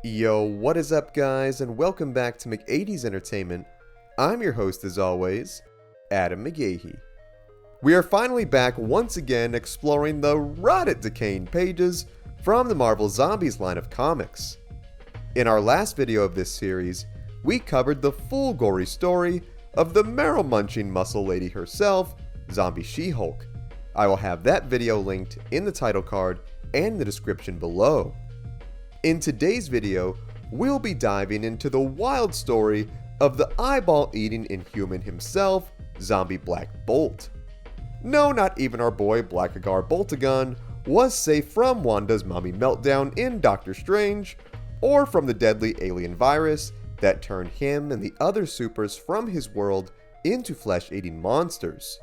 Yo, what is up guys, and welcome back to McAD's Entertainment. I'm your host as always, Adam McGahee. We are finally back once again exploring the rotted decaying pages from the Marvel Zombies line of comics. In our last video of this series, we covered the full gory story of the marrow-munching muscle lady herself, Zombie She-Hulk. I will have that video linked in the title card and the description below. In today's video, we'll be diving into the wild story of the eyeball-eating inhuman himself, Zombie Black Bolt. No, not even our boy Blackagar Boltagon was safe from Wanda's mommy meltdown in Doctor Strange, or from the deadly alien virus that turned him and the other supers from his world into flesh-eating monsters.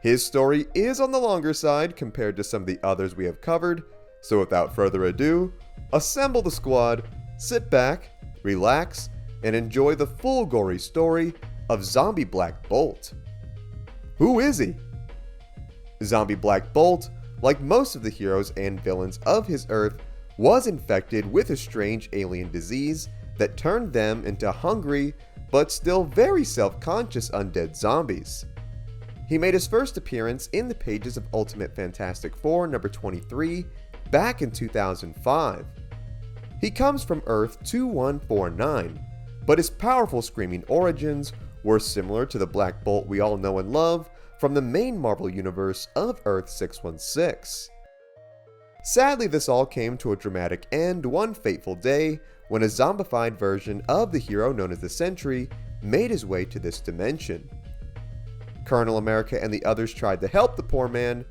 His story is on the longer side compared to some of the others we have covered, so without further ado, assemble the squad, sit back, relax, and enjoy the full gory story of Zombie Black Bolt. Who is he? Zombie Black Bolt, like most of the heroes and villains of his Earth, was infected with a strange alien disease that turned them into hungry, but still very self-conscious undead zombies. He made his first appearance in the pages of Ultimate Fantastic Four number 23, back in 2005. He comes from Earth 2149, but his powerful screaming origins were similar to the Black Bolt we all know and love from the main Marvel universe of Earth 616. Sadly, this all came to a dramatic end one fateful day when a zombified version of the hero known as the Sentry made his way to this dimension. Colonel America and the others tried to help the poor man,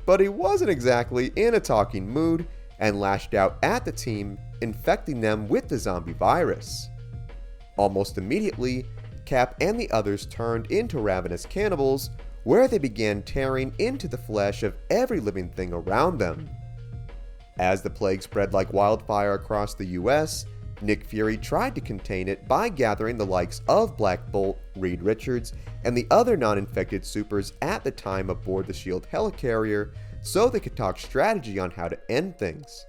but he wasn't exactly in a talking mood and lashed out at the team, infecting them with the zombie virus. Almost immediately, Cap and the others turned into ravenous cannibals, where they began tearing into the flesh of every living thing around them. As the plague spread like wildfire across the US, Nick Fury tried to contain it by gathering the likes of Black Bolt, Reed Richards, and the other non-infected supers at the time aboard the SHIELD helicarrier so they could talk strategy on how to end things.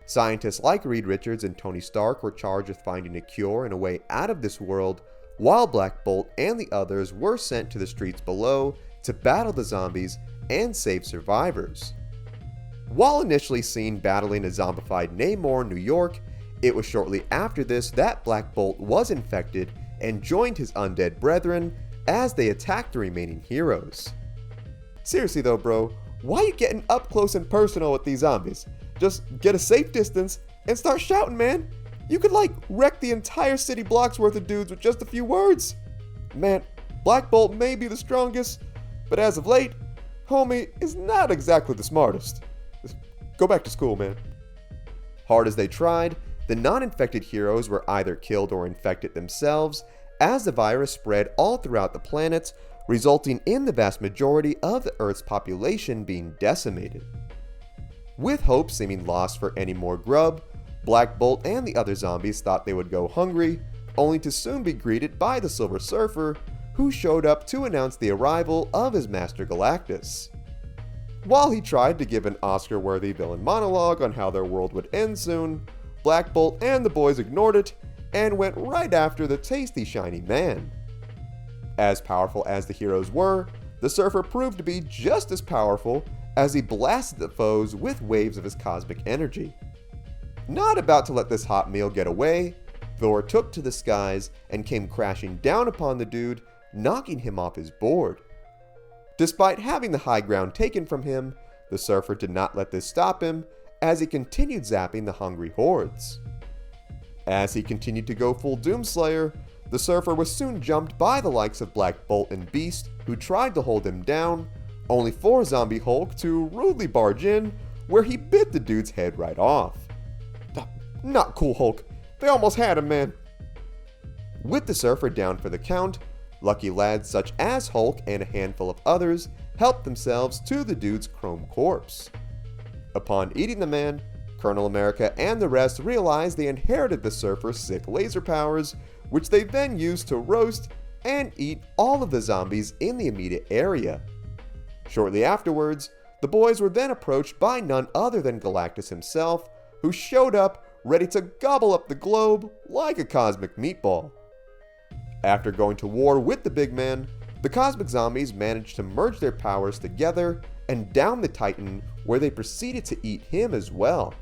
Scientists like Reed Richards and Tony Stark were charged with finding a cure and a way out of this world, while Black Bolt and the others were sent to the streets below to battle the zombies and save survivors. While initially seen battling a zombified Namor, New York, it was shortly after this that Black Bolt was infected and joined his undead brethren as they attacked the remaining heroes. Seriously though, bro, why you getting up close and personal with these zombies? Just get a safe distance and start shouting, man. You could wreck the entire city block's worth of dudes with just a few words. Man, Black Bolt may be the strongest, but as of late, homie is not exactly the smartest. Go back to school, man. Hard as they tried, the non-infected heroes were either killed or infected themselves as the virus spread all throughout the planet, resulting in the vast majority of the Earth's population being decimated. With hope seeming lost for any more grub, Black Bolt and the other zombies thought they would go hungry, only to soon be greeted by the Silver Surfer, who showed up to announce the arrival of his master Galactus. While he tried to give an Oscar-worthy villain monologue on how their world would end soon, Black Bolt and the boys ignored it and went right after the tasty shiny man. As powerful as the heroes were, the Surfer proved to be just as powerful as he blasted the foes with waves of his cosmic energy. Not about to let this hot meal get away, Thor took to the skies and came crashing down upon the dude, knocking him off his board. Despite having the high ground taken from him, the Surfer did not let this stop him as he continued zapping the hungry hordes. As he continued to go full Doomslayer, the Surfer was soon jumped by the likes of Black Bolt and Beast, who tried to hold him down, only for Zombie Hulk to rudely barge in, where he bit the dude's head right off. Not cool, Hulk. They almost had him, man. With the Surfer down for the count, lucky lads such as Hulk and a handful of others helped themselves to the dude's chrome corpse. Upon eating the man, Colonel America and the rest realized they inherited the Surfer's sick laser powers, which they then used to roast and eat all of the zombies in the immediate area. Shortly afterwards, the boys were then approached by none other than Galactus himself, who showed up ready to gobble up the globe like a cosmic meatball. After going to war with the big man, the cosmic zombies managed to merge their powers together and down the Titan, where they proceeded to eat him as well.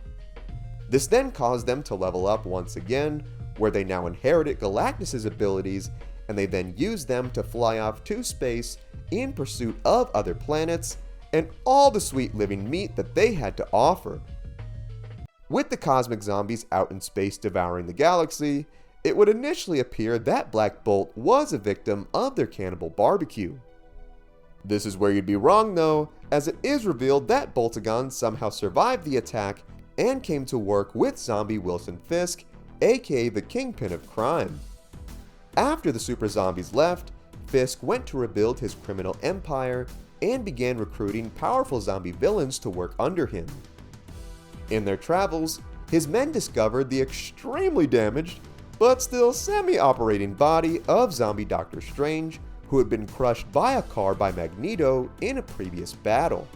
This then caused them to level up once again, where they now inherited Galactus' abilities, and they then used them to fly off to space in pursuit of other planets and all the sweet living meat that they had to offer. With the cosmic zombies out in space devouring the galaxy, it would initially appear that Black Bolt was a victim of their cannibal barbecue. This is where you'd be wrong though, as it is revealed that Boltagon somehow survived the attack and came to work with zombie Wilson Fisk, aka the Kingpin of crime. After the super zombies left, Fisk went to rebuild his criminal empire and began recruiting powerful zombie villains to work under him. In their travels, his men discovered the extremely damaged, but still semi-operating body of zombie Doctor Strange, who had been crushed by a car by Magneto in a previous battle.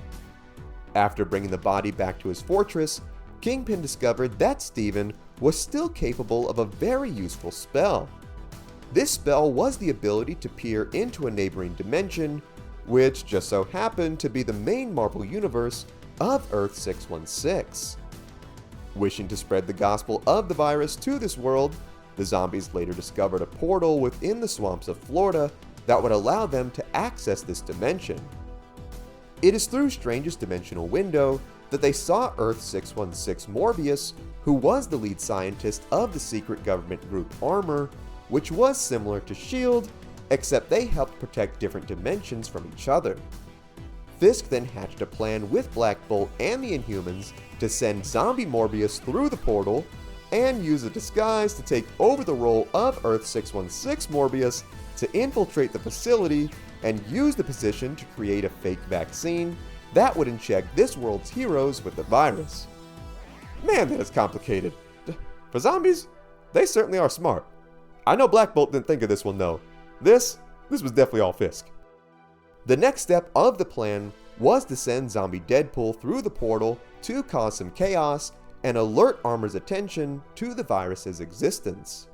After bringing the body back to his fortress, Kingpin discovered that Steven was still capable of a very useful spell. This spell was the ability to peer into a neighboring dimension, which just so happened to be the main Marvel universe of Earth 616. Wishing to spread the gospel of the virus to this world, the zombies later discovered a portal within the swamps of Florida that would allow them to access this dimension. It is through Strange's dimensional window that they saw Earth 616 Morbius, who was the lead scientist of the secret government group Armor, which was similar to S.H.I.E.L.D., except they helped protect different dimensions from each other. Fisk then hatched a plan with Black Bolt and the Inhumans to send zombie Morbius through the portal and use a disguise to take over the role of Earth 616 Morbius to infiltrate the facility and use the position to create a fake vaccine that would inject this world's heroes with the virus. Man, that is complicated. For zombies, they certainly are smart. I know Black Bolt didn't think of this one though. This was definitely all Fisk. The next step of the plan was to send zombie Deadpool through the portal to cause some chaos and alert Armor's attention to the virus's existence.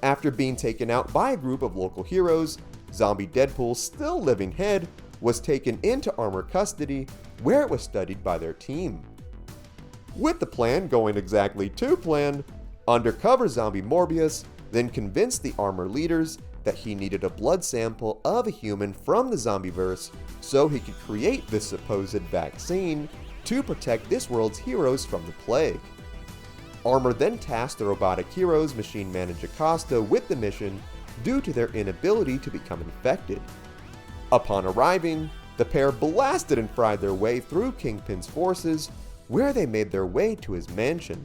After being taken out by a group of local heroes, zombie Deadpool's still living head was taken into Armor custody, where it was studied by their team. With the plan going exactly to plan, undercover zombie Morbius then convinced the Armor leaders that he needed a blood sample of a human from the zombieverse so he could create this supposed vaccine to protect this world's heroes from the plague. Armor then tasked the robotic heroes Machine Man and Jocasta with the mission due to their inability to become infected. Upon arriving, the pair blasted and fried their way through Kingpin's forces, where they made their way to his mansion.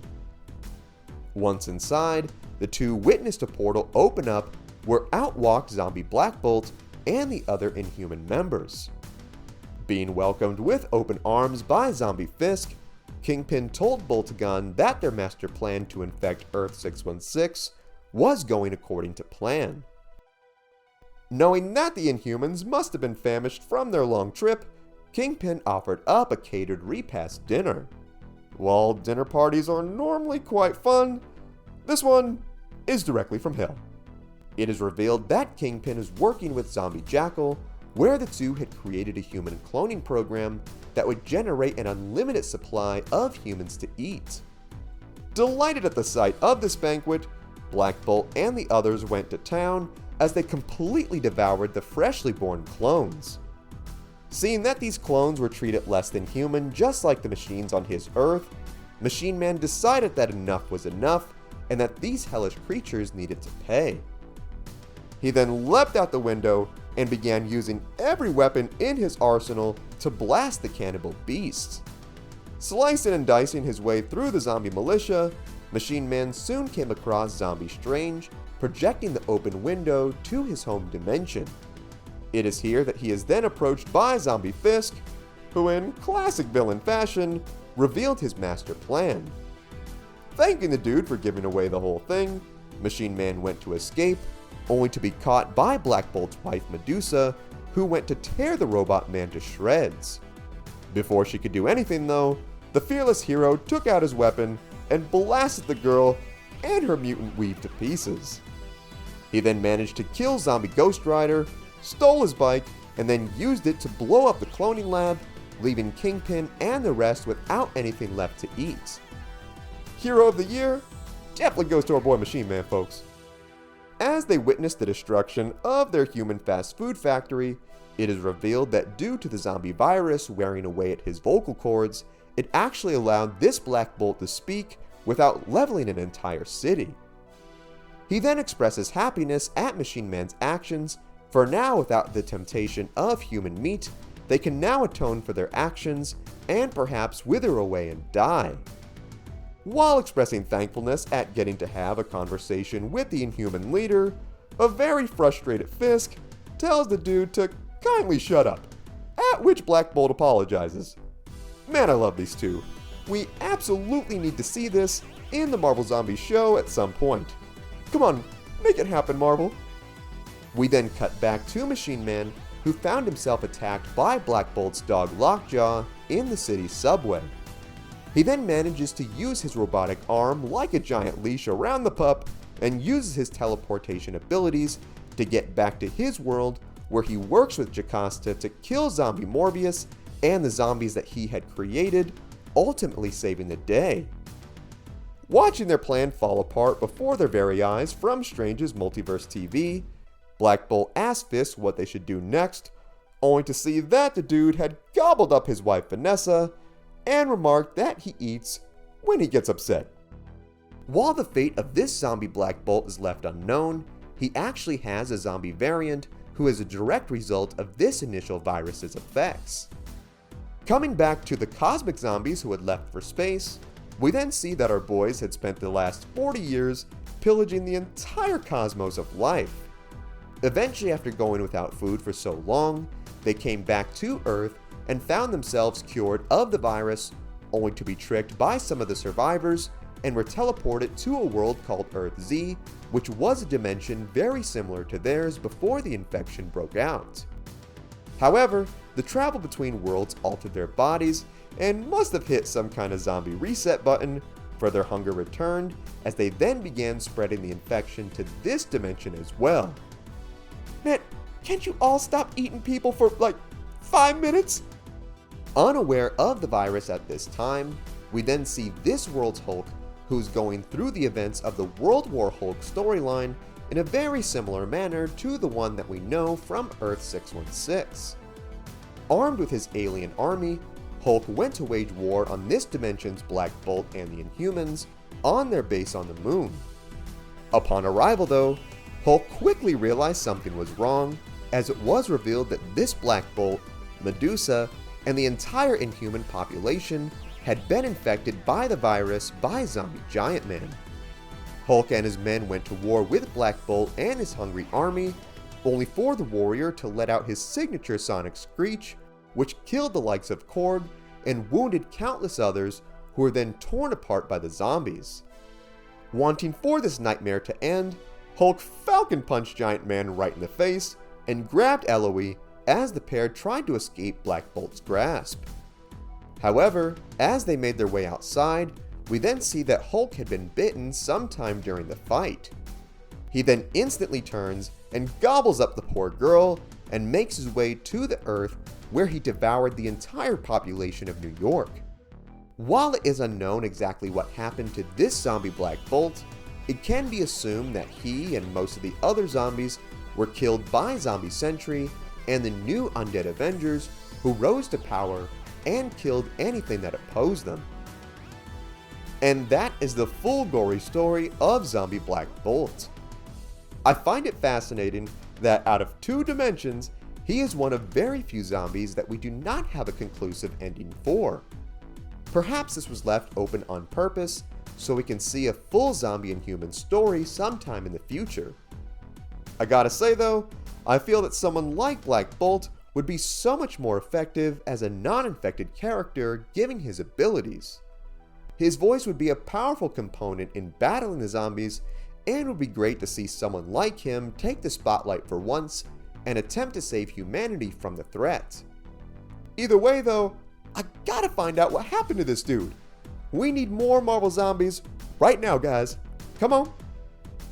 Once inside, the two witnessed a portal open up where out walked zombie Black Bolt and the other Inhuman members. Being welcomed with open arms by zombie Fisk, Kingpin told Boltagon that their master plan to infect Earth 616 was going according to plan. Knowing that the Inhumans must have been famished from their long trip, Kingpin offered up a catered repast dinner. While dinner parties are normally quite fun, this one is directly from hell. It is revealed that Kingpin is working with Zombie Jackal, where the two had created a human cloning program that would generate an unlimited supply of humans to eat. Delighted at the sight of this banquet, Black Bolt and the others went to town as they completely devoured the freshly born clones. Seeing that these clones were treated less than human, just like the machines on his Earth, Machine Man decided that enough was enough and that these hellish creatures needed to pay. He then leapt out the window and began using every weapon in his arsenal to blast the cannibal beasts. Slicing and dicing his way through the zombie militia, Machine Man soon came across Zombie Strange, projecting the open window to his home dimension. It is here that he is then approached by Zombie Fisk, who in classic villain fashion, revealed his master plan. Thanking the dude for giving away the whole thing, Machine Man went to escape, only to be caught by Black Bolt's wife Medusa, who went to tear the robot man to shreds. Before she could do anything though, the fearless hero took out his weapon and blasted the girl and her mutant weave to pieces. He then managed to kill Zombie Ghost Rider, stole his bike, and then used it to blow up the cloning lab, leaving Kingpin and the rest without anything left to eat. Hero of the Year definitely goes to our boy Machine Man, folks. As they witness the destruction of their human fast food factory, it is revealed that due to the zombie virus wearing away at his vocal cords, it actually allowed this Black Bolt to speak without leveling an entire city. He then expresses happiness at Machine Man's actions, for now without the temptation of human meat, they can now atone for their actions and perhaps wither away and die. While expressing thankfulness at getting to have a conversation with the Inhuman leader, a very frustrated Fisk tells the dude to kindly shut up, at which Black Bolt apologizes. Man, I love these two. We absolutely need to see this in the Marvel Zombies show at some point. Come on, make it happen, Marvel. We then cut back to Machine Man, who found himself attacked by Black Bolt's dog Lockjaw in the city's subway. He then manages to use his robotic arm like a giant leash around the pup and uses his teleportation abilities to get back to his world, where he works with Jocasta to kill Zombie Morbius and the zombies that he had created, ultimately saving the day. Watching their plan fall apart before their very eyes from Strange's Multiverse TV, Black Bolt asks Fisk what they should do next, only to see that the dude had gobbled up his wife Vanessa and remarked that he eats when he gets upset. While the fate of this zombie Black Bolt is left unknown, he actually has a zombie variant who is a direct result of this initial virus's effects. Coming back to the cosmic zombies who had left for space, we then see that our boys had spent the last 40 years pillaging the entire cosmos of life. Eventually, after going without food for so long, they came back to Earth and found themselves cured of the virus, only to be tricked by some of the survivors and were teleported to a world called Earth Z, which was a dimension very similar to theirs before the infection broke out. However, the travel between worlds altered their bodies and must have hit some kind of zombie reset button, for their hunger returned as they then began spreading the infection to this dimension as well. Man, can't you all stop eating people for like 5 minutes? Unaware of the virus at this time, we then see this world's Hulk, who's going through the events of the World War Hulk storyline in a very similar manner to the one that we know from Earth 616. Armed with his alien army, Hulk went to wage war on this dimension's Black Bolt and the Inhumans on their base on the moon. Upon arrival though, Hulk quickly realized something was wrong, as it was revealed that this Black Bolt, Medusa, and the entire Inhuman population had been infected by the virus by Zombie Giant Man. Hulk and his men went to war with Black Bolt and his hungry army, only for the warrior to let out his signature sonic screech, which killed the likes of Korg and wounded countless others who were then torn apart by the zombies. Wanting for this nightmare to end, Hulk Falcon punched Giant Man right in the face and grabbed Eloy as the pair tried to escape Black Bolt's grasp. However, as they made their way outside, we then see that Hulk had been bitten sometime during the fight. He then instantly turns and gobbles up the poor girl and makes his way to the Earth, where he devoured the entire population of New York. While it is unknown exactly what happened to this zombie Black Bolt, it can be assumed that he and most of the other zombies were killed by Zombie Sentry and the new Undead Avengers, who rose to power and killed anything that opposed them. And that is the full gory story of Zombie Black Bolt. I find it fascinating that out of 2 dimensions, he is one of very few zombies that we do not have a conclusive ending for. Perhaps this was left open on purpose, so we can see a full zombie and human story sometime in the future. I gotta say though, I feel that someone like Black Bolt would be so much more effective as a non-infected character given his abilities. His voice would be a powerful component in battling the zombies, and would be great to see someone like him take the spotlight for once and attempt to save humanity from the threat. Either way though, I gotta find out what happened to this dude. We need more Marvel Zombies right now, guys. Come on.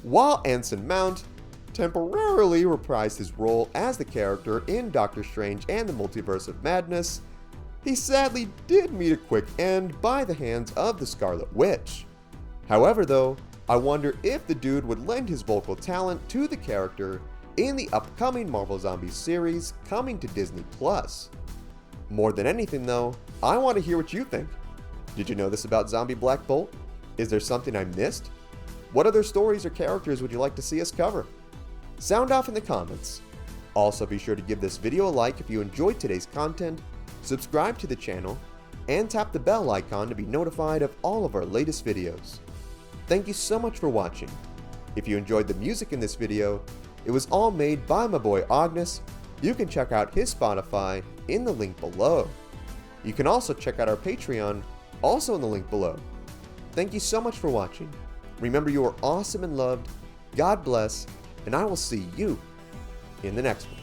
While Anson Mount temporarily reprised his role as the character in Doctor Strange and the Multiverse of Madness, he sadly did meet a quick end by the hands of the Scarlet Witch. However though, I wonder if the dude would lend his vocal talent to the character in the upcoming Marvel Zombies series coming to Disney+. More than anything though, I want to hear what you think. Did you know this about Zombie Black Bolt? Is there something I missed? What other stories or characters would you like to see us cover? Sound off in the comments. Also be sure to give this video a like if you enjoyed today's content, subscribe to the channel, and tap the bell icon to be notified of all of our latest videos. Thank you so much for watching. If you enjoyed the music in this video, it was all made by my boy Ognihs. You can check out his Spotify in the link below. You can also check out our Patreon, also in the link below. Thank you so much for watching. Remember, you are awesome and loved. God bless, and I will see you in the next one.